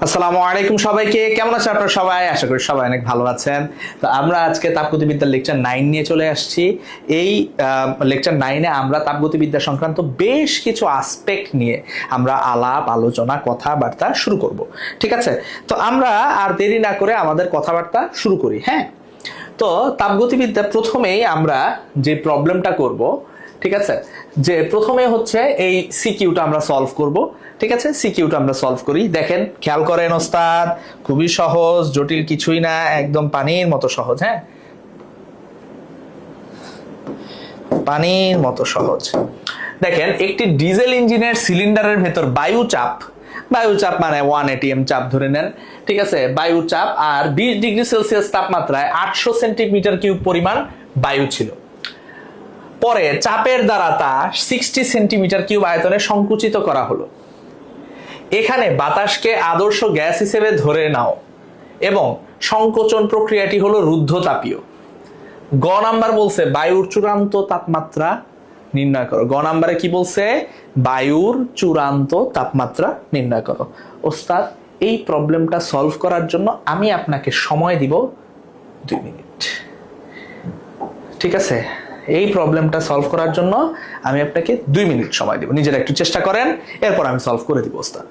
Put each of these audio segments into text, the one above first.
আসসালামু আলাইকুম সবাইকে, কেমন আছেন আপনারা সবাই? আশা করি সবাই অনেক ভালো আছেন। তো আমরা আজকে তাপগতিবিদ্যার লেকচার 9 নিয়ে চলে আসছি। এই লেকচার 9-এ আমরা তাপগতিবিদ্যা সংক্রান্ত বেশ কিছু আসপেক্ট নিয়ে আমরা আলাপ আলোচনা কথাবার্তা শুরু করব। ঠিক আছে, তো আমরা আর দেরি না করে আমাদের কথাবার্তা শুরু করি। হ্যাঁ, তো তাপগতিবিদ্যা প্রথমেই আমরা যে প্রবলেমটা করব, ঠিক আছে, যে প্রথমে হচ্ছে এই সিকিউটা আমরা সলভ করব। ঠিক আছে, সিকিউটা আমরা সলভ করি। দেখেন, খেয়াল করেন ওস্তাদ, খুবই সহজ, জটিল কিছুই না, একদম পানির মতো সহজ। হ্যাঁ, পানির মতো সহজ। দেখেন, একটি ডিজেল ইঞ্জিনের সিলিন্ডারের ভেতর বায়ুচাপ মানে 1 atm চাপ ধরে নেন। ঠিক আছে, বায়ুচাপ আর 20 ডিগ্রি সেলসিয়াস তাপমাত্রায় 800 সেন্টিমিটার কিউব পরিমাণ বায়ু ছিল। পরে চাপের দ্বারা তা 60 সেন্টিমিটার কিউব আয়তনে সংকুচিত করা হলো। এখানে বাতাসকে আদর্শ গ্যাস হিসেবে ধরে নাও এবং সংকোচন প্রক্রিয়াটি হলো রুদ্ধতাপীয়। গ নাম্বার বলছে বায়ুর চূড়ান্ত তাপমাত্রা নির্ণয় করো। গ নাম্বারে কি বলছে? বায়ুর চূড়ান্ত তাপমাত্রা নির্ণয় করো। ওস্তাদ, এই প্রবলেমটা সলভ করার জন্য আমি আপনাকে সময় দিব 2 মিনিট। ঠিক আছে, এই প্রবলেমটা সলভ করার জন্য আমি আপনাকে 2 মিনিট সময় দিব। নিজেরা একটু চেষ্টা করেন, এরপর আমি সলভ করে দিব ওস্তাদ।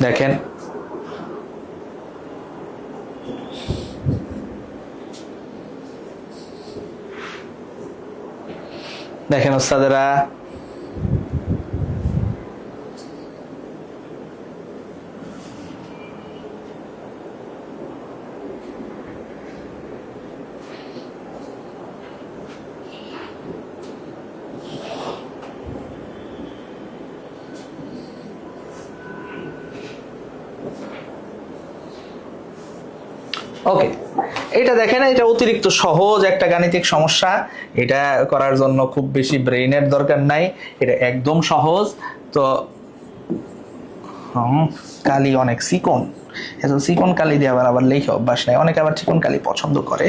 দেখেন, দেখেন ওস্তাদেরা, ওকে, এটা দেখেন, এটা অতিরিক্ত সহজ একটা গাণিতিক সমস্যা। এটা করার জন্য খুব বেশি ব্রেইনের দরকার নাই, এটা একদম সহজ। তো কালি অনেক চিকন, এত চিকন কালি দিয়ে আবার লেখা অভ্যাস নাই। অনেকে আবার চিকন কালি পছন্দ করে।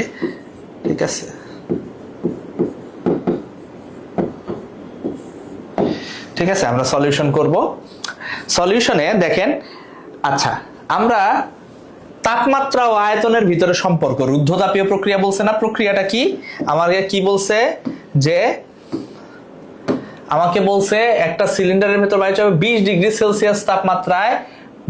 ঠিক আছে, ঠিক আছে, আমরা সলিউশন করব। সলিউশনে দেখেন, আচ্ছা, আমরা তাপমাত্রা ও আয়তনের ভিতরে সম্পর্ক, রুদ্ধতাপীয় প্রক্রিয়া বলছে না? প্রক্রিয়াটা কি আমাকে কি বলছে? যে আমাকে বলছে একটা সিলিন্ডারের ভেতর বায়ু চাপ 20 ডিগ্রি সেলসিয়াস তাপমাত্রায়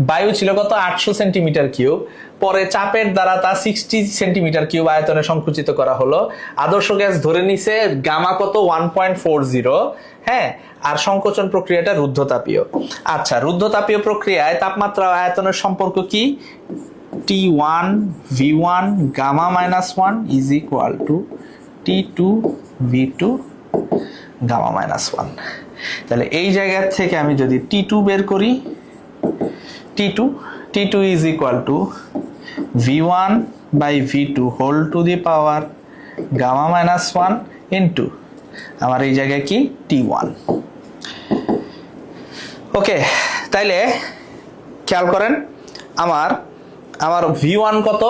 বায়ু ছিল কত? 800 সেন্টিমিটার কিউব। পরে চাপের দ্বারা তা 60 সেন্টিমিটার কিউব আয়তনে সংকুচিত করা হলো। আদর্শ গ্যাস ধরে নিছে গামা কত? 1.40। হ্যাঁ, আর সংকোচন প্রক্রিয়াটা রুদ্ধতাপীয়। আচ্ছা, রুদ্ধতাপীয় প্রক্রিয়ায় তাপমাত্রা ও আয়তনের সম্পর্ক কি? T1 V1 gamma -1 is equal to T2 V2 gamma -1। তাহলে এই জায়গা থেকে আমি যদি T2 বের করি, T2 is equal to V1 by V2 whole to the power gamma -1 into আমার এই জায়গায় কি? T1। ওকে, তাইলে খেয়াল করেন, আমার V1 কত?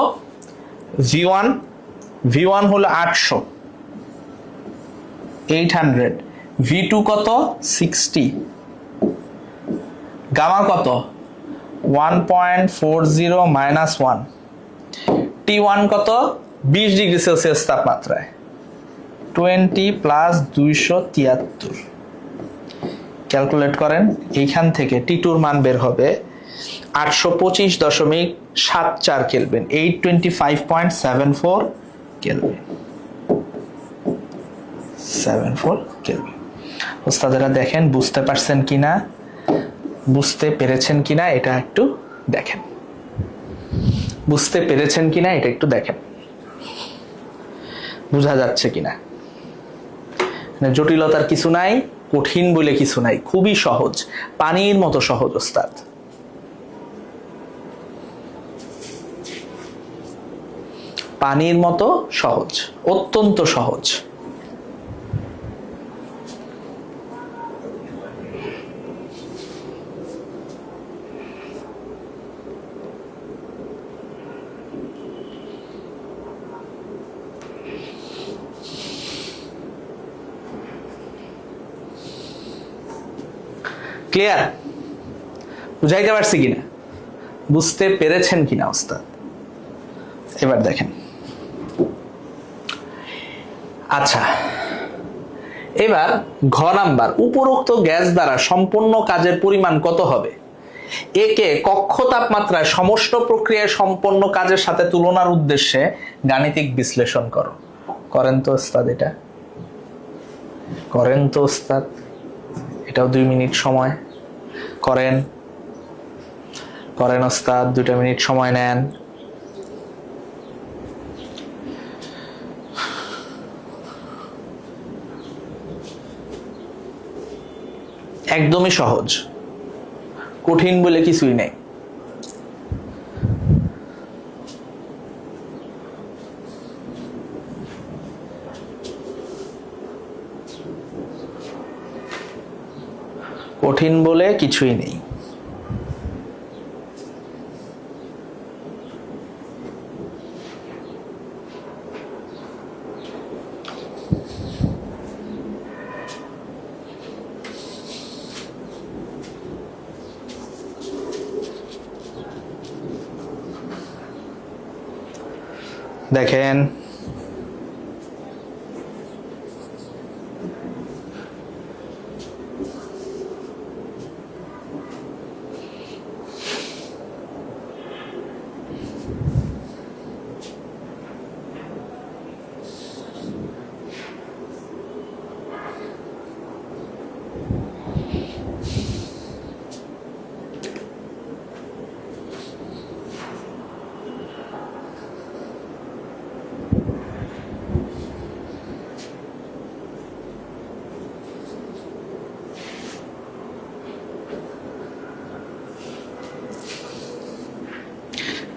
V1 হলো 800, V2 কত? 60, গামা কত? 1.40 -1, T1 কত? 20°C তাপমাত্রায় 20 প্লাস 273, ক্যালকুলেট করেন। এইখান থেকে টি2 মান বের হবে 825.74 কেলভিন, 825.74 কেলভিন, 74 কেলভিন। ওস্তাদেরা দেখেন বুঝতে পারছেন কিনা, বুঝতে পেরেছেন কিনা এটা একটু দেখেন, বুঝতে পেরেছেন কিনা এটা একটু দেখেন, বোঝা যাচ্ছে কিনা। জটিলতার কিছু নাই, কঠিন বলে কিছু নাই, খুবই সহজ, পানির মতো সহজ ওস্তাদ। পানির মতো সহজ, অত্যন্ত সহজ। ক্লিয়ার? বুঝাইতে পারছি কিনা, বুঝতে পেরেছেন কিনা ওস্তাদ? এবার দেখেন, আচ্ছা এবার ঘ নাম্বার, উপরোক্ত গ্যাস দ্বারা সম্পন্ন কাজের পরিমাণ কত হবে? একে কক্ষ তাপমাত্রায় সমস্ত প্রক্রিয়ায় সম্পন্ন কাজের সাথে তুলনার উদ্দেশ্যে গাণিতিক বিশ্লেষণ করো। করেন তো ওস্তাদ, এটা করেন তো ওস্তাদ, এটাও 2 মিনিট সময়। করেন করেন ওস্তাদ, 2 মিনিট সময় নেন। একদমই সহজ, কঠিন বলে কিছুই নেই। কঠিন বলে কিছুই নেই। দেখেন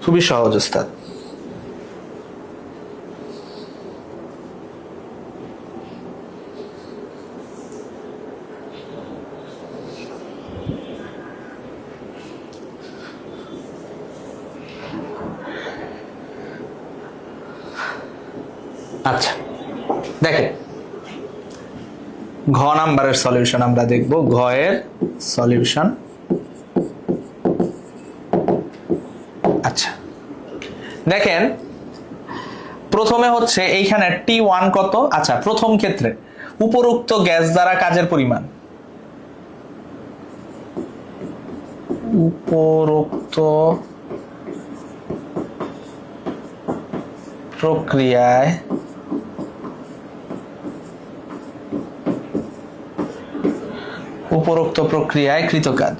খুবই সহজ ওস্তাদ। আচ্ছা দেখেন, ঘ নাম্বারের সলিউশন আমরা দেখব। ঘ এর সলিউশন, আচ্ছা দেখেন প্রথমে হচ্ছে এইখানে T1 কত? আচ্ছা প্রথম ক্ষেত্রে উপরোক্ত গ্যাস দ্বারা কাজের পরিমাণ, উপরোক্ত প্রক্রিয়ায় কৃত কাজ।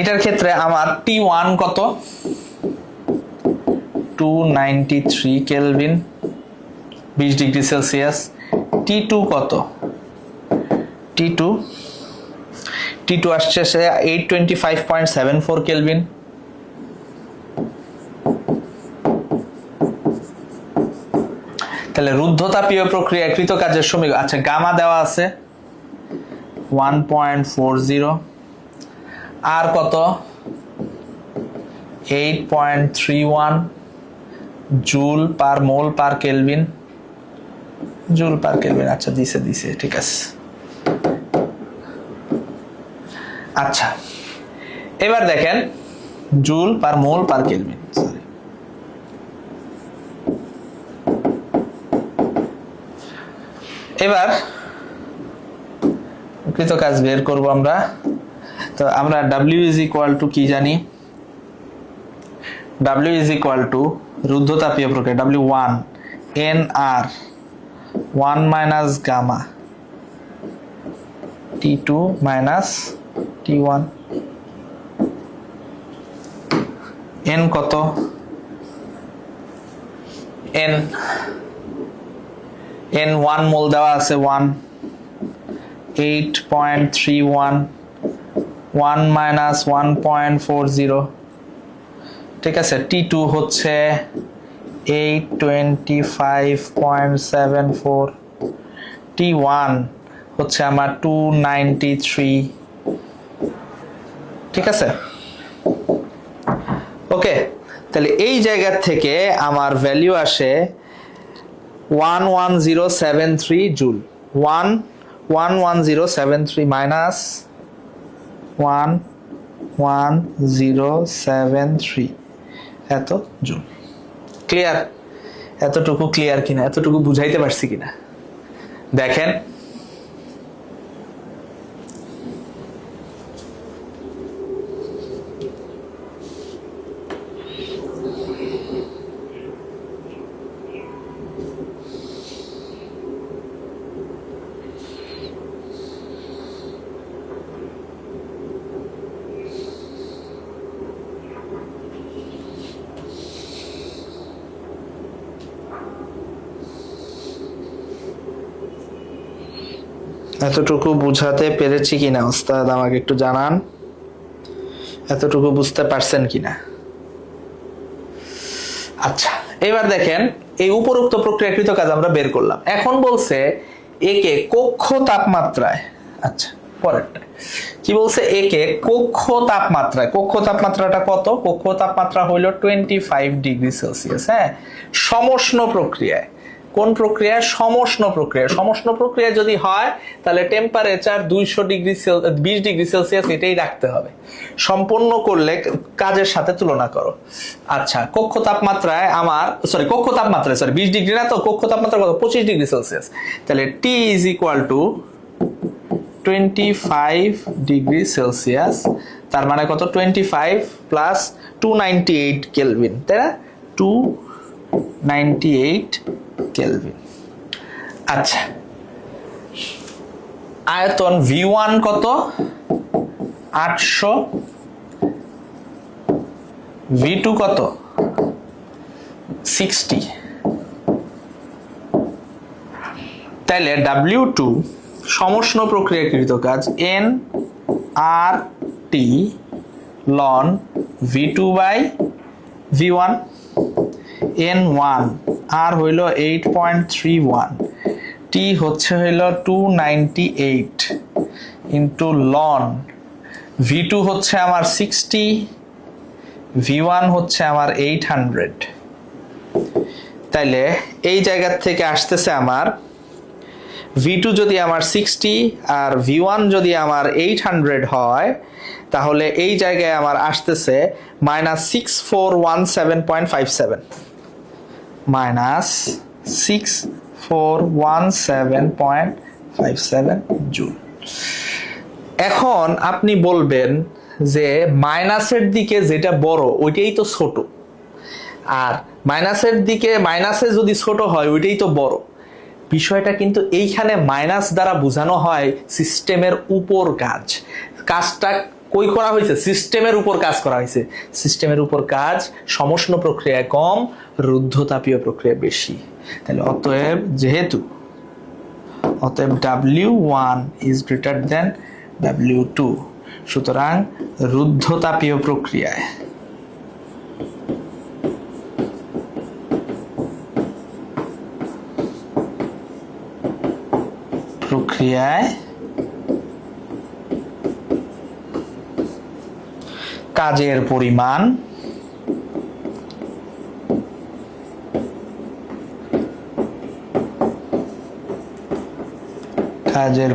এটার ক্ষেত্রে আমার T1 কত? 293 কেলভিন, 20°C। T2 কত? T2 আসছে 825.74 কেলভিন। তাহলে রুদ্ধতাপীয় প্রক্রিয়ায় কৃত কাজের সমীকরণ, আচ্ছা গামা দেওয়া আছে 1.40, আর কত? 8.31 joule per mole per kelvin, joule per kelvin. আচ্ছা দিছে ঠিক আছে। আচ্ছা, এবার দেখেন joule per mole per kelvin. এবার কৃত কাজ বের করব আমরা। তো আমরা W ইজ ইকুয়াল টু কি জানি? W ইজ ইকুয়াল টু রুদ্ধতাপীয় প্রক্রিয়া W1 NR 1 minus gamma T2 minus T1। N কত? N 1 মোল দেওয়া আছে 1 8.31 1 মাইনাস 1.40, ঠিক আছে। T2 হচ্ছে 825.74, T1 হচ্ছে আমার 293, ঠিক আছে। ওকে, তাহলে এই জায়গা থেকে আমার ভ্যালু আসে 11073 জুল। 11073 মাইনাস 11073 এত জুল। ক্লিয়ার? এতটুকু ক্লিয়ার কিনা? এতটুকু বুঝাইতে পারছি কিনা দেখেন। এতটুকু বুঝাতে পেরেছি কিনা ওস্তাদ আমাকে একটু জানান। এতটুকু বুঝতে পারছেন কিনা? আচ্ছা, এবার দেখেন এই উপরোক্ত প্রক্রিয়াকৃত কাজ আমরা বের করলাম। এখন বলছে একে কক্ষ তাপমাত্রায়, আচ্ছা পরেরটা কি বলছে? একে কক্ষ তাপমাত্রায়, কক্ষ তাপমাত্রাটা কত? কক্ষ তাপমাত্রা হইল 25 ডিগ্রি সেলসিয়াস। হ্যাঁ, সমষ্ণ প্রক্রিয়ায়। কোন প্রক্রিয়া? সমষ্ণ প্রক্রিয়া। সমষ্ণ প্রক্রিয়া যদি হয় তাহলে টেম্পারেচার 200 ডিগ্রি 20 ডিগ্রি সেলসিয়াস এটাই রাখতে হবে সম্পন্ন করলে কাজের সাথে তুলনা করো। আচ্ছা, কক্ষ তাপমাত্রায় আমার কক্ষ তাপমাত্রায় 20 ডিগ্রি না তো, কক্ষ তাপমাত্রা কত? 25 ডিগ্রি সেলসিয়াস। তাহলে T is equal two 25 degree Celsius, তার মানে কত? 25 প্লাস 298 কেলভিন, তাই না? 298 কেলভিন। আচ্ছা, আয়তন V1 কত? 800, V2 কত? 60। তাইলে W2 সমষ্ণ প্রক্রিয়াকৃত কাজ N R T ln V2 by V1। N1 R হইল 8.31, T হচ্ছে হইল 298 ইন্টু লন V2 হচ্ছে আমার 60, V1 হচ্ছে আমার 800। তাইলে এই জায়গা থেকে আসতেছে আমার V2 যদি আমার 60 আর V1 যদি আমার 800 হয়, তাহলে এই জায়গায় আমার আসতেছে -6417.57, -6417.57 জুল। এখন আপনি বলবেন যে মাইনাসের দিকে যেটা বড় ওইটাই তো ছোট, আর মাইনাসের দিকে মাইনাসে যদি ছোট হয় ওইটাই তো বড়। বিষয়টা কিন্তু এইখানে মাইনাস দ্বারা বোঝানো হয় সিস্টেমের উপর কাজ। কাজটা কই করা হয়েছে? সিস্টেমের উপর কাজ করা হয়েছে। সিস্টেমের উপর কাজ সমষ্ণ প্রক্রিয়ায় কম, রুদ্ধতাপীয় প্রক্রিয়া বেশি। তাহলে অতএব W1 is greater than W2, সুতরাং রুদ্ধতাপীয় প্রক্রিয়ায় কাজের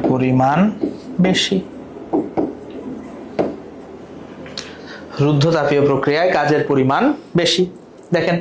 পরিমাণ বেশি। রুদ্ধতাপীয় প্রক্রিয়ায় কাজের পরিমাণ বেশি। দেখেন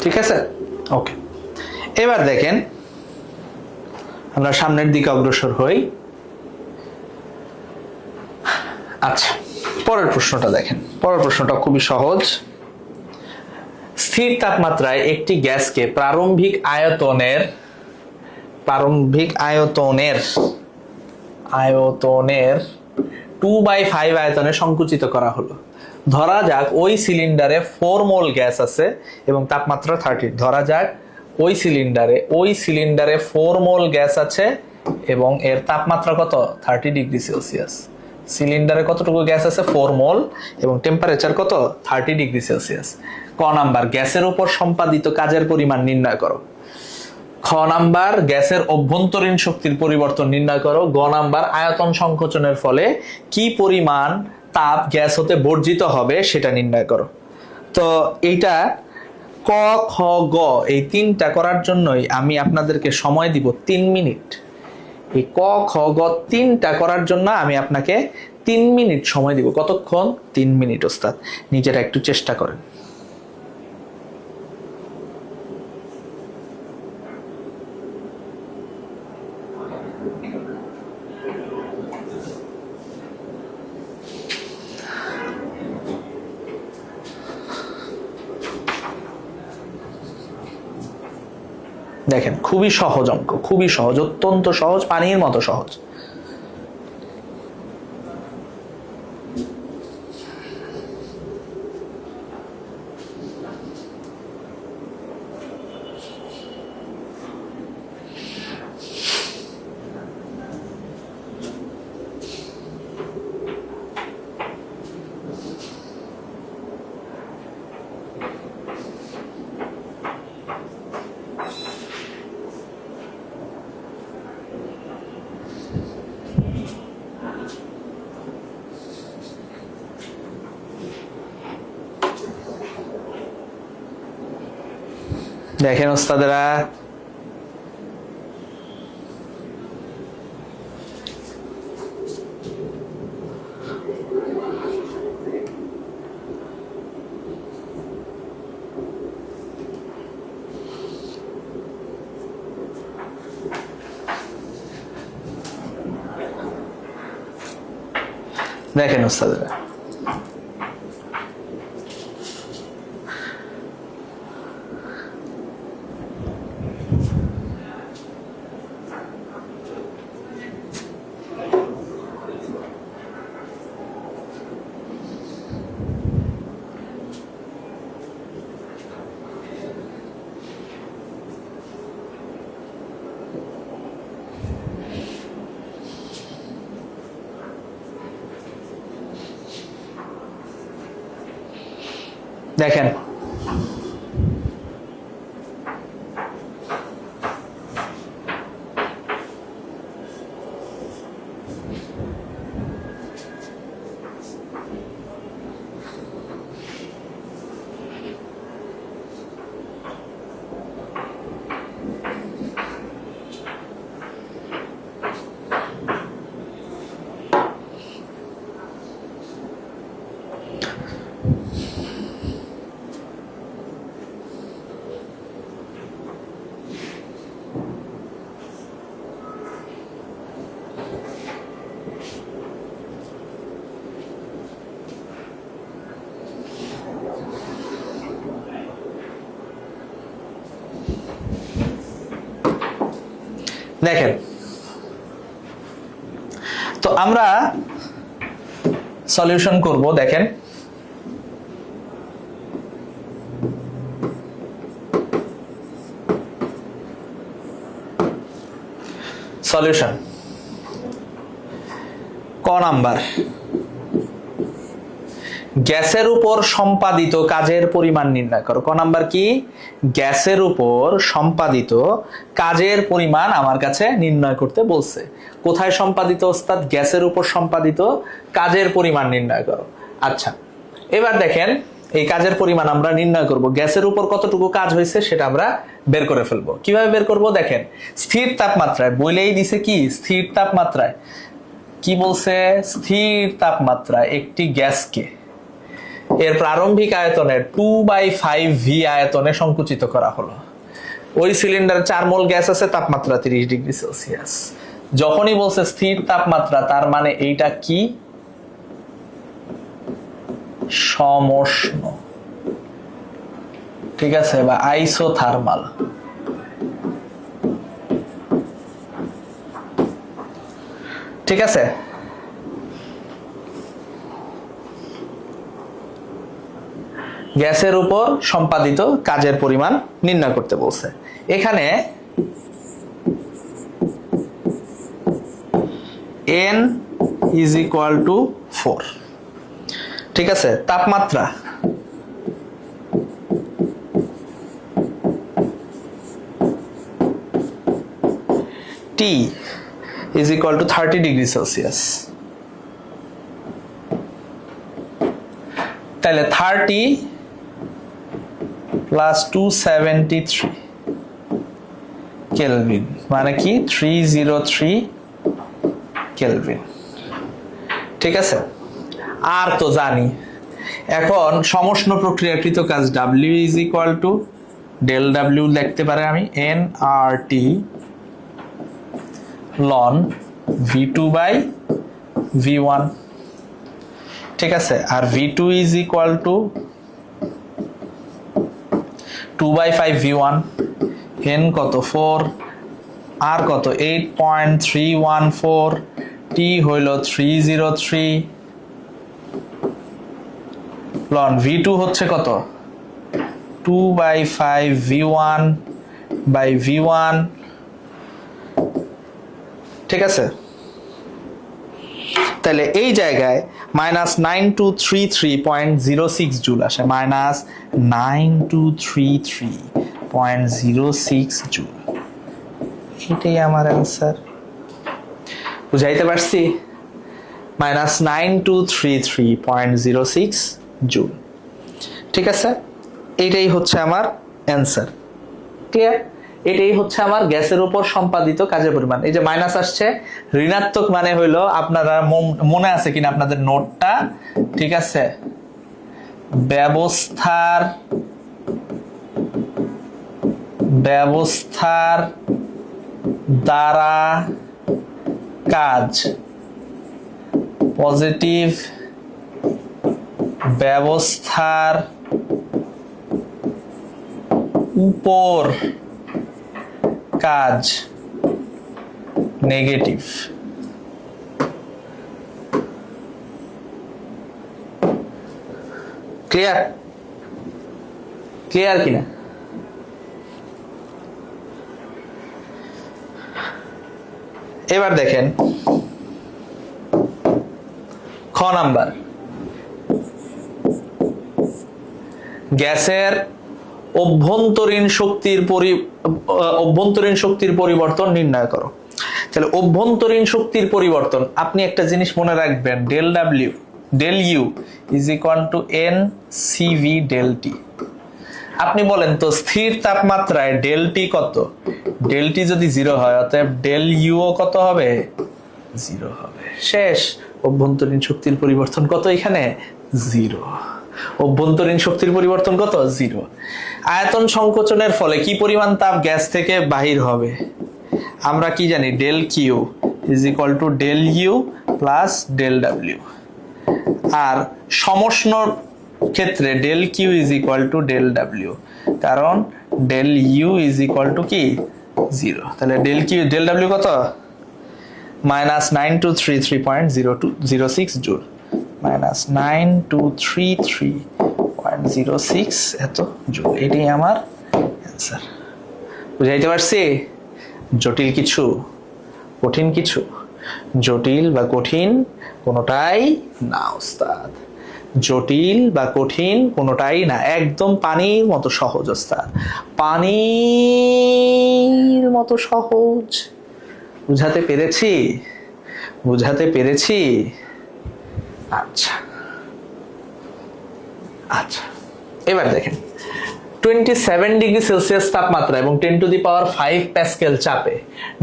ঠিক আছে, ওকে। এবার দেখেন আমরা সামনের দিকে অগ্রসর হই। আচ্ছা, পরের প্রশ্নটা দেখেন। পরের প্রশ্নটা খুবই সহজ। স্থির তাপমাত্রায় একটি গ্যাসকে প্রারম্ভিক আয়তনের 2/5 আয়তনে সংকুচিত করা হলো। ধরা যাক ওই সিলিন্ডারে 4 মোল গ্যাস আছে এবং তাপমাত্রা 30। ধরা যাক ওই সিলিন্ডারে 4 মোল গ্যাস আছে এবং এর তাপমাত্রা কত? 30 ডিগ্রি সেলসিয়াস। সিলিন্ডারে কতটুকু গ্যাস আছে? 4 মোল এবং টেম্পারেচার কত? 30 ডিগ্রি সেলসিয়াস। ক নাম্বার, গ্যাসের উপর সম্পাদিত কাজের পরিমাণ নির্ণয় করো। খ নাম্বার, গ্যাসের অভ্যন্তরীণ শক্তির পরিবর্তন নির্ণয় করো। গ নাম্বার, আয়তন সংকোচনের ফলে কি পরিমাণ তাপ গ্যাস হতে বর্জিত হবে সেটা নির্ণয় করো। তো এইটা ক খ গ এই তিনটা করার জন্যই আমি আপনাদেরকে সময় দিব 3 মিনিট। এই ক খ গ তিনটা করার জন্য আমি আপনাকে 3 মিনিট সময় দিব। কতক্ষণ? 3 মিনিট। ওস্তাদ নিজেরা একটু চেষ্টা করেন। দেখেন খুবই সহজ অঙ্ক, খুবই সহজ, অত্যন্ত সহজ, পানির মতো সহজ। দেখেন ওস্তাদেরা, দেখেন ওস্তাদেরা, দেখেন দেখেন, তো আমরা সলিউশন করব। দেখেন, সলিউশন ক নাম্বার, গ্যাসের উপর সম্পাদিত কাজের পরিমাণ নির্ণয় করো। ক নাম্বার কি? গ্যাসের উপর সম্পাদিত কাজের পরিমাণ আমার কাছে নির্ণয় করতে বলছে। কোথায় সম্পাদিত ওস্তাদ? গ্যাসের উপর সম্পাদিত কাজের পরিমাণ নির্ণয় করো। আচ্ছা, এবার দেখেন এই কাজের পরিমাণ আমরা নির্ণয় করব। গ্যাসের উপর কতটুকু কাজ হয়েছে সেটা আমরা বের করে ফেলবো। কিভাবে বের করব? দেখেন, স্থির তাপমাত্রায়, বলেই দিছে কি স্থির তাপমাত্রায়, কি বলছে? স্থির তাপমাত্রায় একটি গ্যাসকে এর প্রারম্ভিক আয়তনের 2/5 ভি আয়তনে সংকুচিত করা হলো। ওই সিলিন্ডারে 4 মোল গ্যাস আছে, তাপমাত্রা 30 ডিগ্রি সেলসিয়াস। যখনই বলছে স্থির তাপমাত্রা, তার মানে এইটা কি? সমষ্ণ, ঠিক আছে, বা আইসোথার্মাল। ঠিক আছে, গ্যাসের উপর সম্পাদিত কাজের পরিমাণ নির্ণয় করতে বলছে। এখানে n is equal to 4, ঠিক আছে। তাপমাত্রা T is equal to 30 degree Celsius. তাহলে 30 প্লাস 273 কেলভিন, মানে কি 303 কেলভিন। ঠিক আছে, আর তো জানি। এখন সমষ্ণ প্রক্রিয়াকৃত কাজ W is equal to del W লিখতে পারে আমি nRT ln V2 by V1। ঠিক আছে, আর V2 is equal to 2/5 V1, n কত 4, আর কত 8.314, T হইল 303 ln V2 হচ্ছে কত 2/5 V1 by V1। ঠিক আছে, তাহলে এই জায়গায় -9233.06 জুল আসে, -9233.06 জুল। এটাই আমার অ্যান্সার। বুঝাইতে পারছি? -9233.06 জুল। ঠিক আছে, এটাই হচ্ছে আমার অ্যান্সার। ক্লিয়ার? এটাই হচ্ছে আমার গ্যাসের উপর সম্পাদিত কাজের পরিমাণ। এই যে মাইনাস আসছে, ঋণাত্মক মানে হইলো, আপনারা মনে আছে কিনা আপনাদের নোটটা? ঠিক আছে, ব্যবস্থার দ্বারা কাজ, পজিটিভ ব্যবস্থার উপর কাজ, নেগেটিভ। ক্লিয়ার? ক্লিয়ার কিনা? এবার দেখেন খ নাম্বার, গ্যাসের অভ্যন্তরীণ শক্তির পরিবর্তন নির্ণয় করো। তাহলে অভ্যন্তরীণ শক্তির পরিবর্তন, আপনি একটা জিনিস মনে রাখবেন, del U is equal to NCV del T। আপনি বলেন তো স্থির তাপমাত্রায় del T কত? del T যদি 0 হয়, অতএব del U ও কত হবে? 0 হবে। শেষ। অভ্যন্তরীণ শক্তির পরিবর্তন কত এখানে? 0। অভ্যন্তরীণ শক্তির পরিবর্তন কত? 0। আয়তন সংকোচনের ফলে কি পরিমাণ তাপ গ্যাস থেকে বাহির হবে? আমরা কি জানি? del Q is equal to del U plus del W। আর সমষ্ণ ক্ষেত্রে del Q is equal to del W, কারণ del U is equal to কি? 0, তাহলে ডেল কিউ ডেল ডাব্লিউ কত? -9233.0206 জুল, -9233.06 এত জুল, এটাই আমার অ্যান্সার। বুঝাইতে পারছি? জটিল কিছু, কঠিন কিছু? জটিল বা কঠিন কোনোটাই না ওস্তাদ, জটিল বা কঠিন কোনোটাই না, একদম পানির মতো সহজ ওস্তাদ, পানির মতো সহজ। বুঝাতে পেরেছি? বুঝাতে পেরেছি? আচ্ছা আচ্ছা, এবার দেখেন 27 ডিগ্রি সেলসিয়াস তাপমাত্রা এবং 10⁵ প্যাসকেল চাপে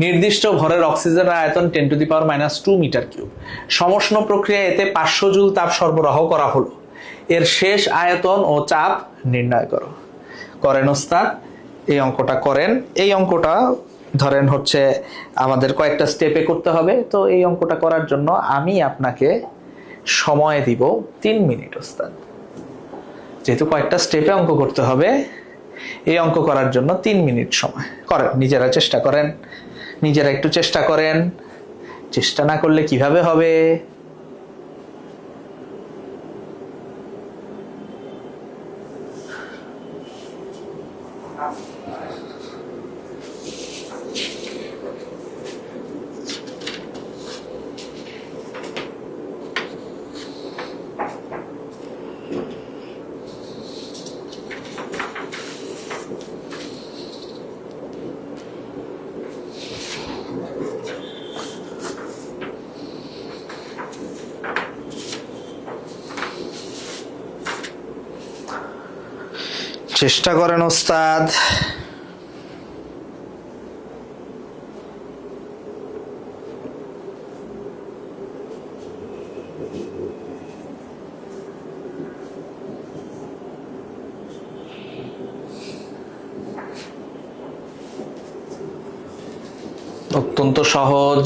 নির্দিষ্ট ভরের অক্সিজেনের আয়তন 10⁻² মিটার কিউব। সমষ্ণ প্রক্রিয়ায় এতে 500 জুল তাপ সরবরাহ করা হলো। এর শেষ আয়তন ও চাপ নির্ণয় করো। করেন ওস্তাদ, এই অঙ্কটা করেন। এই অঙ্কটা ধরেন হচ্ছে আমাদের কয়েকটা স্টেপে করতে হবে, তো এই অঙ্কটা করার জন্য আমি আপনাকে সময় দিব 3 মিনিট ওস্তাদ। যেহেতু কয়েকটা স্টেপে অঙ্ক করতে হবে, এই অঙ্ক করার জন্য 3 মিনিট সময়। করেন, নিজেরা চেষ্টা করেন, নিজেরা একটু চেষ্টা করেন। চেষ্টা না করলে কিভাবে হবে? চেষ্টা করেন ওস্তাদ। অত্যন্ত সহজ।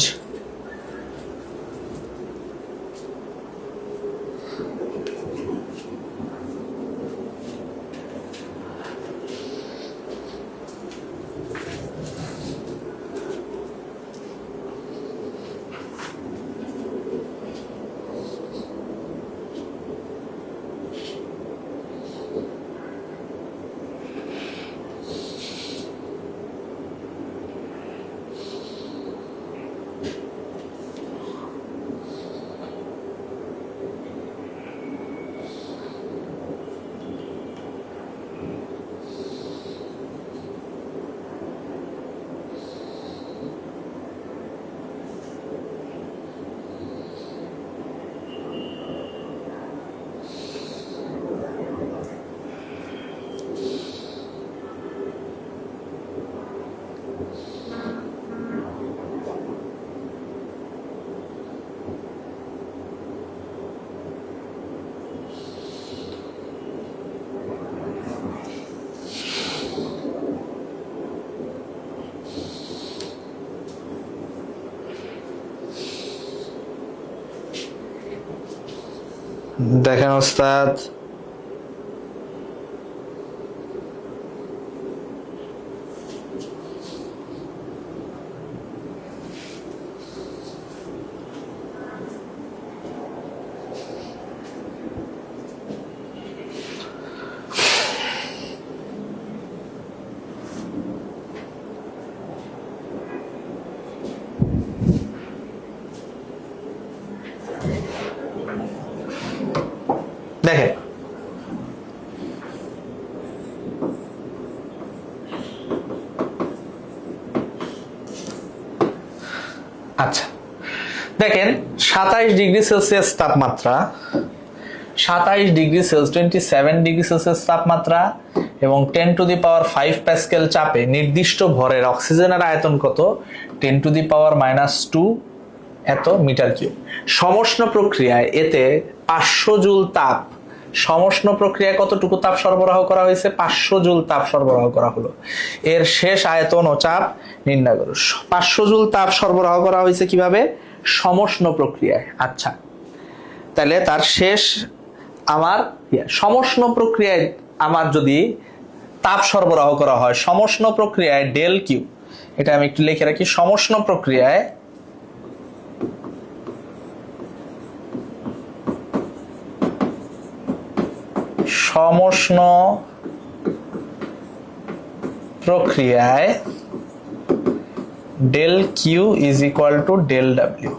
দেখেন ওস্তাদ, দেখেন আচ্ছা, দেখেন 27 ডিগ্রি সেলসিয়াস তাপমাত্রা, 27 ডিগ্রি সেলসিয়াস 27 ডিগ্রি সেলসিয়াস তাপমাত্রা এবং 10⁵ প্যাসকেল চাপে নির্দিষ্ট ভরের অক্সিজেনের আয়তন কত? 10⁻² এত মিটার কিউব। সমষ্ণ প্রক্রিয়ায় এতে 500 জুল তাপ, সমষ্ণ প্রক্রিয়ায় কতটুকু তাপ সরবরাহ করা হয়েছে? 500 জুল তাপ সরবরাহ করা হলো। এর শেষ আয়তন ও চাপ নির্ণয় করো। 500 জুল তাপ সরবরাহ করা হয়েছে কিভাবে? সমষ্ণ প্রক্রিয়ায়। আচ্ছা, তাহলে তার শেষ আমার সমষ্ণ প্রক্রিয়ায় আমার যদি তাপ সরবরাহ করা হয়, সমষ্ণ প্রক্রিয়ায় ডেল কিউ এটা আমি একটু লিখে রাখি, সমষ্ণ প্রক্রিয়ায় del Q is equal to del W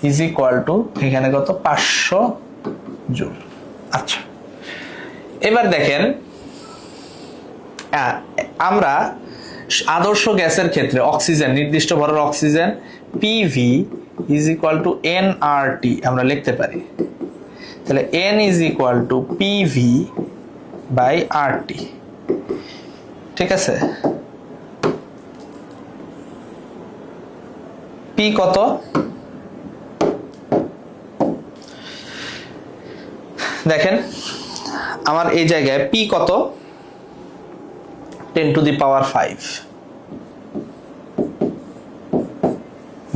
is equal to এখানে কত 500 জুল। আচ্ছা, এবার দেখেন আমরা আদর্শ গ্যাসের ক্ষেত্রে অক্সিজেন, নির্দিষ্ট ভরের oxygen PV is equal to nRT আমরা লিখতে পারি। তাহলে N is equal to PV by RT, ঠিক আছে। P কত? দেখেন আমার এই জায়গায় P কত, 10 to the power 5।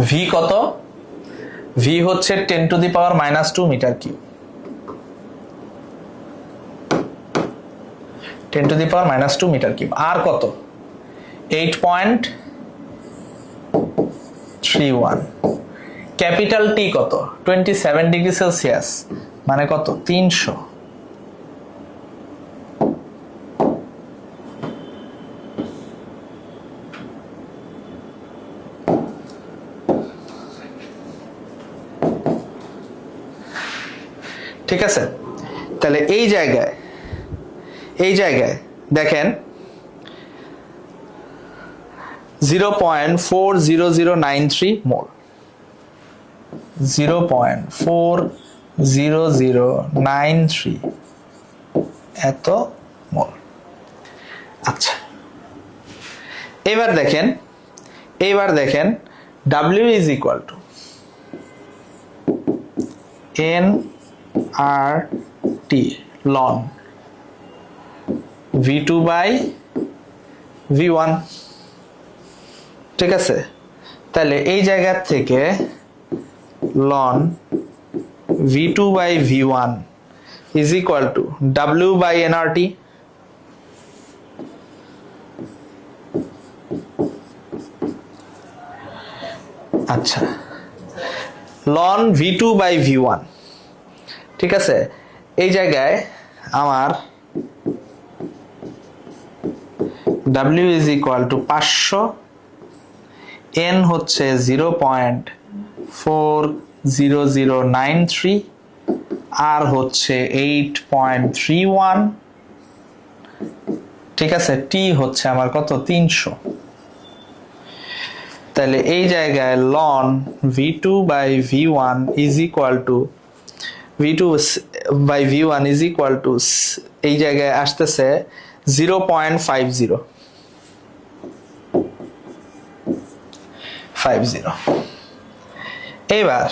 V কত? V হচ্ছে 10 to the power -2 metre cube, 10 to the power -2 metre cube. আর কত? 8.31। ক্যাপিটাল T কত? 27 ডিগ্রি সেলসিয়াস, মানে কত? 300। ঠিক আছে, তাহলে এই জায়গায় দেখেন 0.40093 মোল, 0.40093 এত মোল। আচ্ছা, এবার দেখেন W is equal to nRT ln V2 by V1, ঠিক আছে। তাহলে এই জায়গা থেকে ln V2 by V1 is equal to W by nRT। আচ্ছা, ln V2 by V1, ঠিক আছে। এই জায়গায় আমার W is equal to 500, N হচ্ছে 0.40093, R হচ্ছে 8.31, ঠিক আছে। T হচ্ছে আমার কত? 300। তাহলে এই জায়গায় ln V2 by V1 is equal to V2 by V1 is equal to এই জায়গায় আসতেছে 0.50। এবার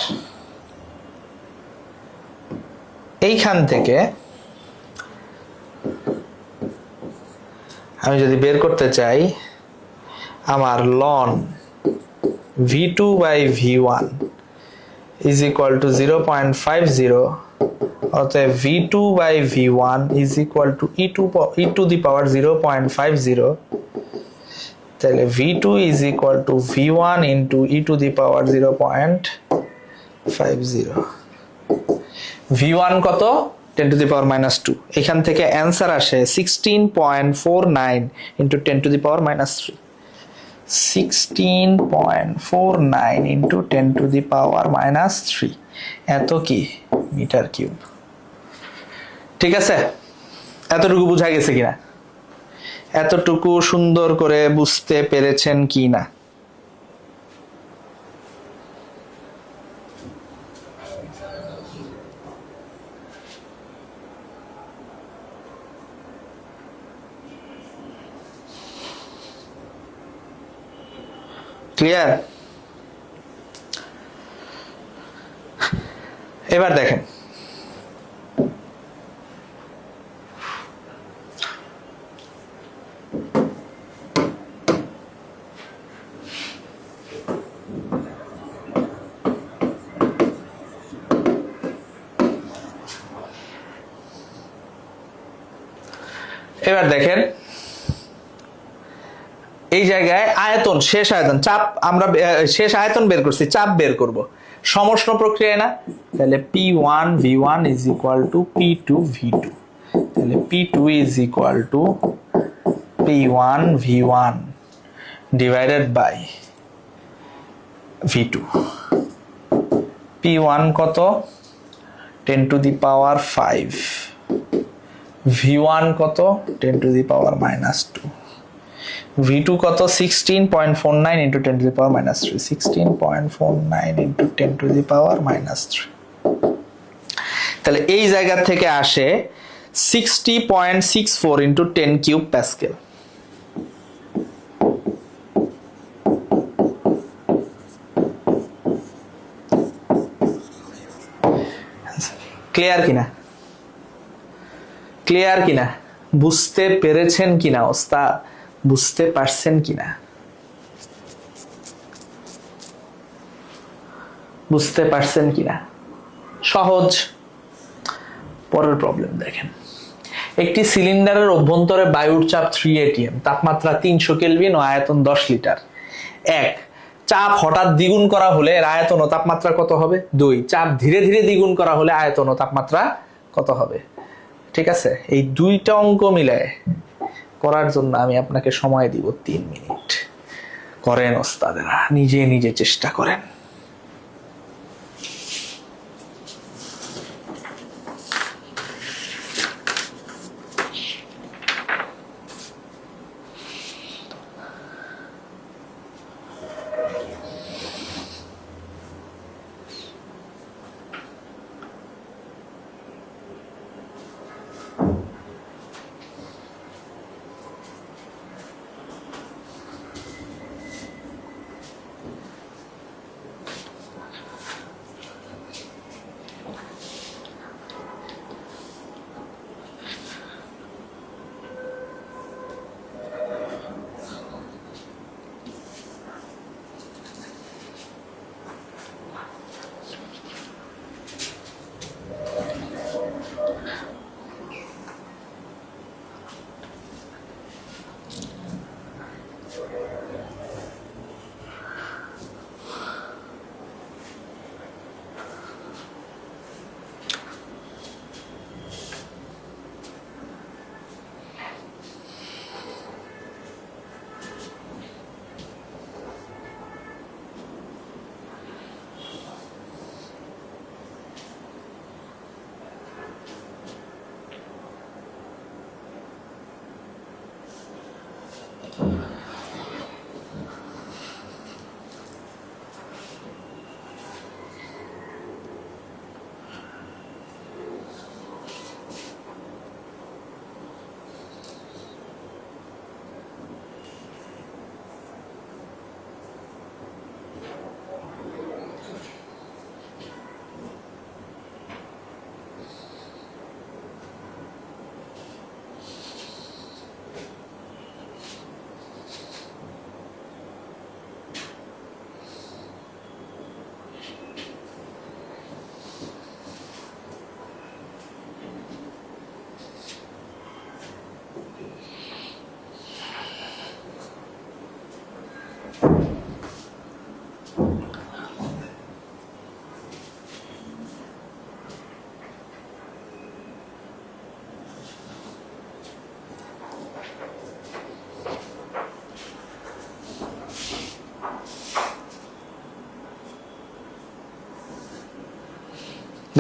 এইখান থেকে আমি যদি বের করতে চাই, আমার ln V2 by V1 is equal to 0.50, অতএব V2 by V1 is equal to e to the power 0.50। তাহলে V2 is equal to V1 into e to the power 0.50। V1 কত? 10 to the power -2। এখান থেকে answer আসে 16.49 into 10 to the power -3। 16.49 into 10 to the power -3 এত কি metre cube. ঠিক আছে, এতটুকু বোঝা গেছে কিনা? এতটুকু সুন্দর করে বুঝতে পেরেছেন কি না? ক্লিয়ার? এবার দেখেন এই জায়গায় আয়তন, শেষ আয়তন, চাপ আমরা শেষ আয়তন বের করছি, চাপ বের করব, সমষ্ণ প্রক্রিয়া না, তাহলে P1 V1 is equal to P2 V2, তাহলে P2 is equal to P1 V1 divided by V2। P1 কত 10 টু দি পাওয়ার 5, V1 কত 10 টু দি পাওয়ার -2, V2 কত 16.49 into 10 to the power -3, 16.49 into 10 to the power -3। তাহলে এই জায়গা থেকে আসে 60.64 into 10 cube pascal. Clear কিনা? ক্লিয়ার কিনা? বুঝতে পেরেছেন কিনা ওস্তাদ? বুঝতে পারছেন কিনা? বুঝতে পারছেন কিনা? সহজ। পরের প্রবলেম দেখেন, একটি সিলিন্ডারের অভ্যন্তরে বায়ুর চাপ 3 atm, তাপমাত্রা 300 কেলভিন ও আয়তন 10 লিটার। 1, চাপ হঠাৎ দ্বিগুণ করা হলে এর আয়তন ও তাপমাত্রা কত হবে? 2, চাপ ধীরে ধীরে দ্বিগুণ করা হলে আয়তন ও তাপমাত্রা কত হবে? ঠিক আছে, এই দুইটা অঙ্ক মিলায় করার জন্য আমি আপনাকে সময় দিব 3 মিনিট। করেন ওস্তাদেরা, নিজে নিজে চেষ্টা করেন।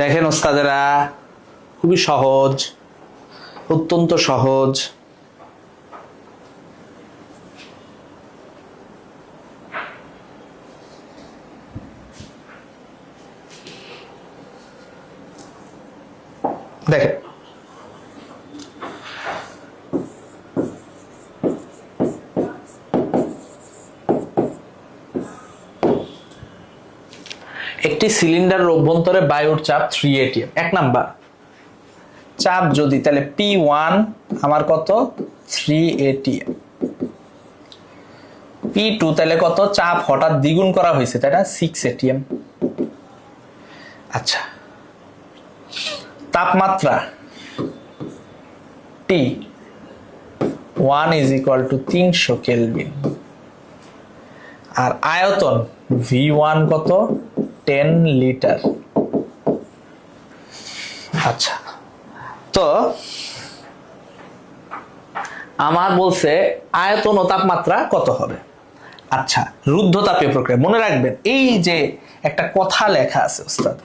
দেখেন ওস্তাদেরা, খুবই সহজ, অত্যন্ত সহজ। দেখেন একটি সিলিন্ডারের অভ্যন্তরে বায়ুর চাপ 3 atm। 1 নাম্বার, চাপ যদি, তাহলে P1 আমার কত 3 atm, P2 তাহলে কত, চাপ হঠাৎ দ্বিগুণ করা হয়েছে তাই না 6 atm। আচ্ছা, তাপমাত্রা T1 is equal to 300 kelvin, আর আয়তন V1 কত 10 লিটার। আচ্ছা, তো আমার বলছে আয়তন ও তাপমাত্রা কত হবে। আচ্ছা, রুদ্ধতাপীয় প্রক্রিয়া মনে রাখবেন, এই যে একটা কথা লেখা আছে ওস্তাদ,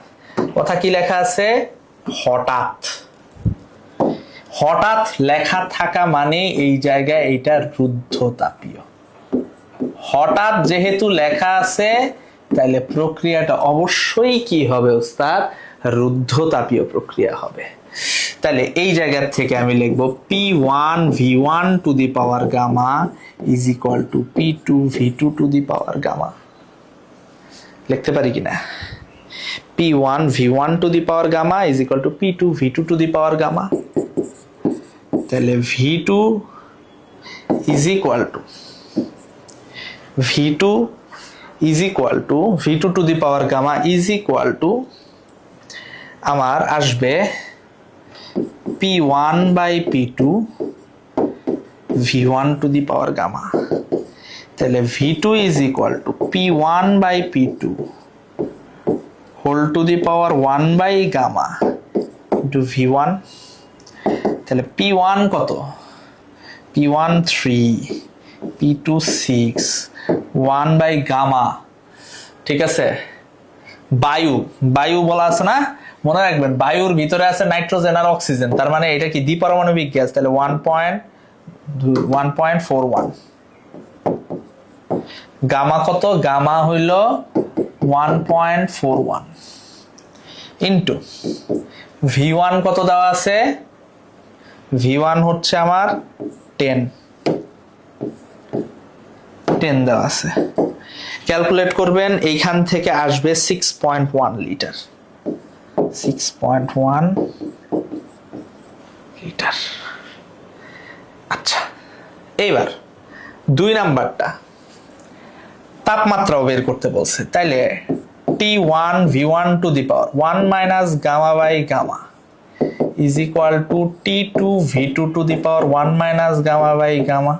কথা কি লেখা আছে, হঠাৎ। হঠাৎ লেখা থাকা মানে এই জায়গায় এটা রুদ্ধতাপীয়। হঠাৎ যেহেতু লেখা আছে তাহলে প্রক্রিয়াটা অবশ্যই কি হবে ওস্তাদ, রুদ্ধতাপীয় প্রক্রিয়া হবে। তাহলে এই জায়গা থেকে আমি লিখব P1 V1 to the power gamma is equal to P2 V2 to the power gamma. লিখতে পারি কিনা, P1 V1 to the power gamma is equal to P2 V2 to the power gamma. তাহলে V2 is equal to V2 is equal to V2 to the power gamma is equal to আমার আসবে P1 by P2 V1 to the power gamma. তাহলে V2 is equal to P1 by P2 whole to the power 1 by gamma into V1। তাহলে P1 কত, P1 3, P2 6, 1 by gamma. ঠিক আছে, বায়ু, বায়ু বলা আছে না, মনে রাখবেন বায়ুর ভিতরে আছে নাইট্রোজেন আর অক্সিজেন, তার মানে এটা কি দ্বিপারমাণবিক গ্যাস। তাহলে 1.41। গামা কত, গামা হইল 1.41 ইন্টু V1 কত দেওয়া আছে, V1 হচ্ছে আমার 10 দেওয়া আছে। ক্যালকুলেট করবেন, এইখান থেকে আসবে 6.1 লিটার, 6.1 লিটার। আচ্ছা, এইবার 2 নাম্বারটা তাপমাত্রাও বের করতে বলছে। তাইলে T1 V1 to the power 1 minus gamma by gamma is equal to T2 V2 to the power 1 minus gamma by gamma.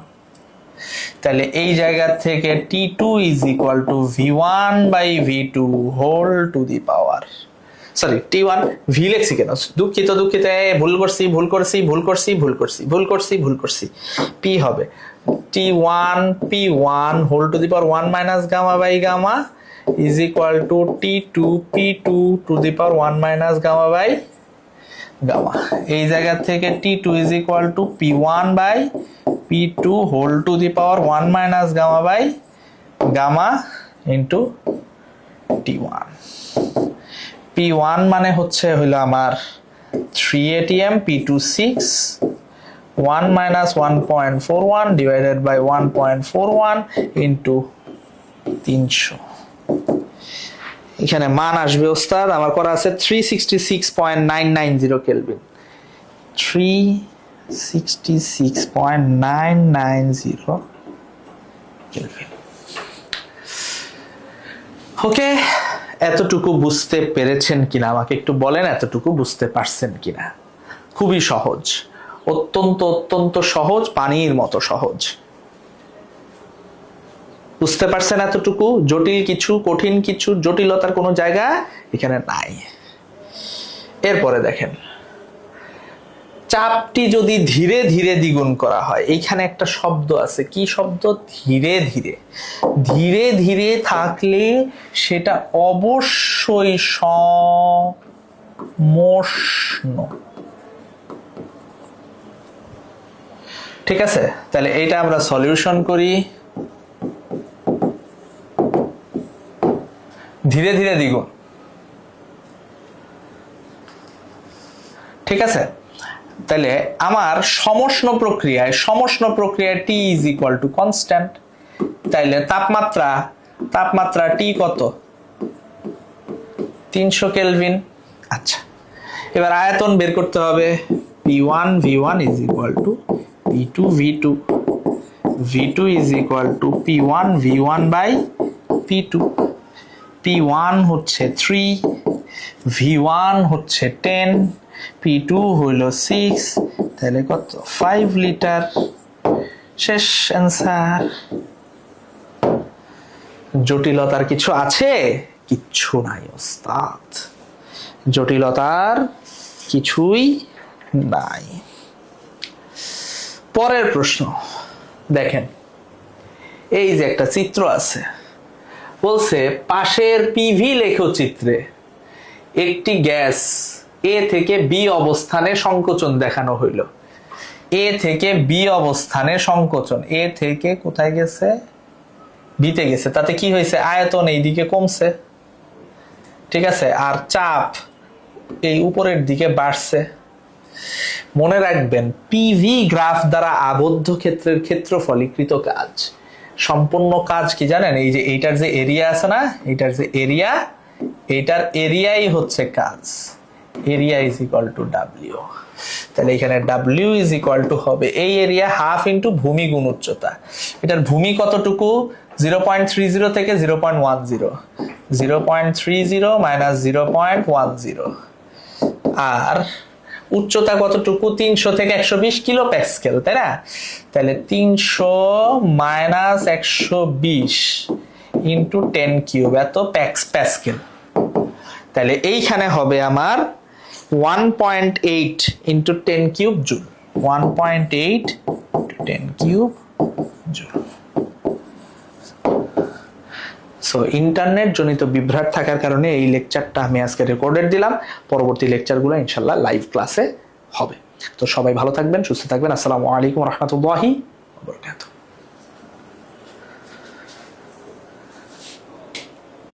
তাহলে এই জায়গা থেকে T2 is equal to V1 by V2 whole to the power, sorry T1 V লেখছি কেন, দুঃখিত দুঃখিত, ভুল করছি, P হবে P1 whole to the power 1 minus gamma by gamma is equal to T2 P2 to the power 1 minus gamma by gamma. এই জায়গা থেকে T2 is equal to P1 by P2 whole to the power 1 minus gamma by gamma into T1। P1 মানে হচ্ছে হইলো আমার 3 atm, P2 6, 1 minus 1.41 divided by 1.41 into 300। এখানে মান আসবে ওস্তাদ, আমার করা আছে 366.990 কেলভিন, 366.990 কেলভিন। ওকে, এতটুকু বুঝতে পেরেছেন কিনা আমাকে একটু বলেন, এতটুকু বুঝতে পারছেন কিনা। খুবই সহজ, অত্যন্ত সহজ, পানির মতো সহজ। বুঝতে পারছেন এতটুকু, জটিল কিছু, কঠিন কিছু, জটিলতার কোনো জায়গা এখানে নাই। এরপরে দেখেন, চাপটি যদি ধীরে ধীরে দ্বিগুণ করা হয়, এইখানে একটা শব্দ আছে, কি শব্দ, ধীরে ধীরে। ধীরে ধীরে থাকলে সেটা অবশ্যই সমষ্ণ। ঠিক আছে, তাহলে এইটা আমরা সলিউশন করি। ধীরে ধীরে দ্বিগুণ, ঠিক আছে। তাহলে আমার সমষ্ণ প্রক্রিয়ায় T is equal to constant. তাইলে তাপমাত্রা T কত, 300 কেলভিন। আচ্ছা, এবার আয়তন বের করতে হবে। P1 V1 is equal to P2 V2, V2 is equal to P1 V1 by P2। P1 হচ্ছে 3, V1 হচ্ছে 10, P2 হইল 6, তাহলে কত, 5 লিটার। শেষ অ্যান্সার। জটিলতার কিছু আছে? কিচ্ছু নাই ওস্তাদ, জটিলতার কিছুই নাই। পরের প্রশ্ন দেখেন, এই যে একটা চিত্র আছে, বলছে পাশের পিভি লেখচিত্রে একটি গ্যাস এ থেকে বি অবস্থানে সংকোচন দেখানো হইল। এ থেকে বি অবস্থানে সংকোচন, এ থেকে কোথায় গেছে? বিতে গেছে। তাতে কি হয়েছে? আয়তন এইদিকে কমছে, ঠিক আছে, আর চাপ এই উপরের দিকে বাড়ছে। মনে রাখবেন, পিভি গ্রাফ দ্বারা আবদ্ধ ক্ষেত্রের ক্ষেত্রফলীকৃত কাজ। সম্পূর্ণ কাজ কি জানেন? এই যে এইটার যে এরিয়া আছে না, এইটার যে এরিয়া, এইটার এরিয়াই হচ্ছে কাজ। Area is equal two W. তাহলে এখানে ডাব্লিউ ইজ ইকুয়াল টু হবে এই এরিয়া হাফ ইন্টু ভূমি গুণ উচ্চতা। এটার ভূমি কতটুকু? 0.30 থেকে 0.10, 0.30 মাইনাস 0.10। আর উচ্চতা কতটুকু? 300 থেকে 120 কিলো প্যাসকেল, তাই না? তাহলে 300 মাইনাস 120 ইন্টু 10 কিউব, এত প্যাসকেল। তাহলে এইখানে হবে আমার 1.8 into 10 cube joule, 1.8 10 cube joule. So internet জনিত বিভ্রাট থাকার কারণে এই লেকচারটা আমি আজকে রেকর্ডেড দিলাম। পরবর্তী লেকচারগুলো ইনশাল্লাহ লাইভ ক্লাসে হবে। তো সবাই ভালো থাকবেন, সুস্থ থাকবেন। আসসালামু আলাইকুম রহমতুল্লাহি ওয়া বারাকাতুহু।